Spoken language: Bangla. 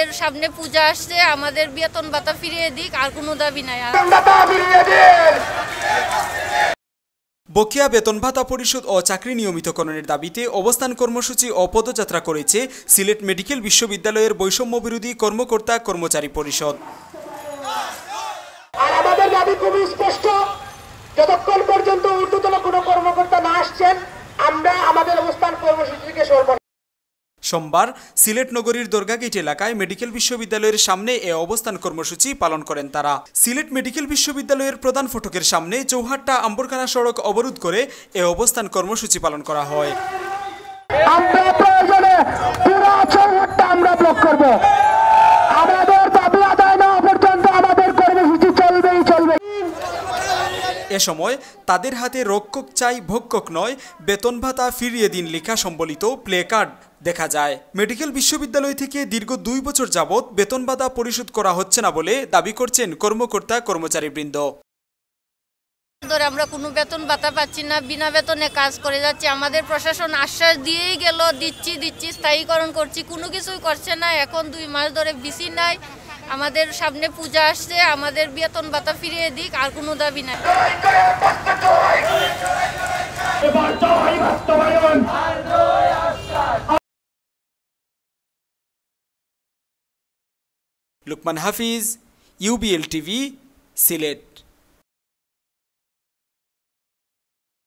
আমাদের সামনে পূজা আসছে, আমাদের বেতন ভাতা ফিরিয়ে দিক, আর কোনো দাবি নাই। বকেয়া বেতন ভাতা পরিশোধ ও চাকরি নিয়মিতকরণের দাবিতে অবস্থান কর্মসূচি ও পদযাত্রা করেছে সিলেট মেডিকেল বিশ্ববিদ্যালয়ের বৈষম্য বিরোধী কর্মকর্তা কর্মচারী পরিষদ। আর আমাদের দাবি খুবই স্পষ্ট, যতক্ষণ পর্যন্ত ঊর্ধ্বতন কোনো কর্মকর্তা না আসছেন আমরা আমাদের অবস্থান কর্মসূচিকে সরব। সোমবার সিলেট নগরীর দরগা গেট এলাকায় মেডিকেল বিশ্ববিদ্যালয়ের সামনে এ অবস্থান কর্মসূচি পালন করেন তারা। সিলেট মেডিকেল বিশ্ববিদ্যালয়ের প্রধান ফটকের সামনে চৌহাট্টা আম্বরখানা সড়ক অবরোধ করে এ অবস্থান কর্মসূচি পালন করা হয়। আমরা প্রয়োজনে পুরো চৌহাট্টা আমরা ব্লক করব। আমাদের দাবি আদায় না পর্যন্ত আমাদের কর্মসূচি চলবেই চলবে। এ সময় তাদের হাতে রক্ষক চাই ভক্ষক নয়, বেতন ভাতা ফিরিয়ে দিন লেখা সম্বলিত প্লে কার্ড দেখা যায়। মেডিকেল বিশ্ববিদ্যালয় থেকে দীর্ঘ 2 বছর যাবৎ বেতন ভাতা পরিশোধ করা হচ্ছে না বলে দাবি করছেন কর্মকর্তা কর্মচারীবৃন্দ। আমরা কোনো বেতন ভাতা পাচ্ছি না, বিনা বেতনে কাজ করে যাচ্ছি। আমাদের প্রশাসন আশ্বাস দিয়েই গেল, দিচ্ছি স্থায়ীকরণ করছি, কোনো কিছুই করছে না। এখন 2 মাস ধরে বিসি নাই, আমাদের সামনে পূজা আসছে, আমাদের বেতন ভাতা ফিরিয়ে দিক, আর কোনো দাবি নাই। লুকমান হাফিজ, UBL TV, সিলেট।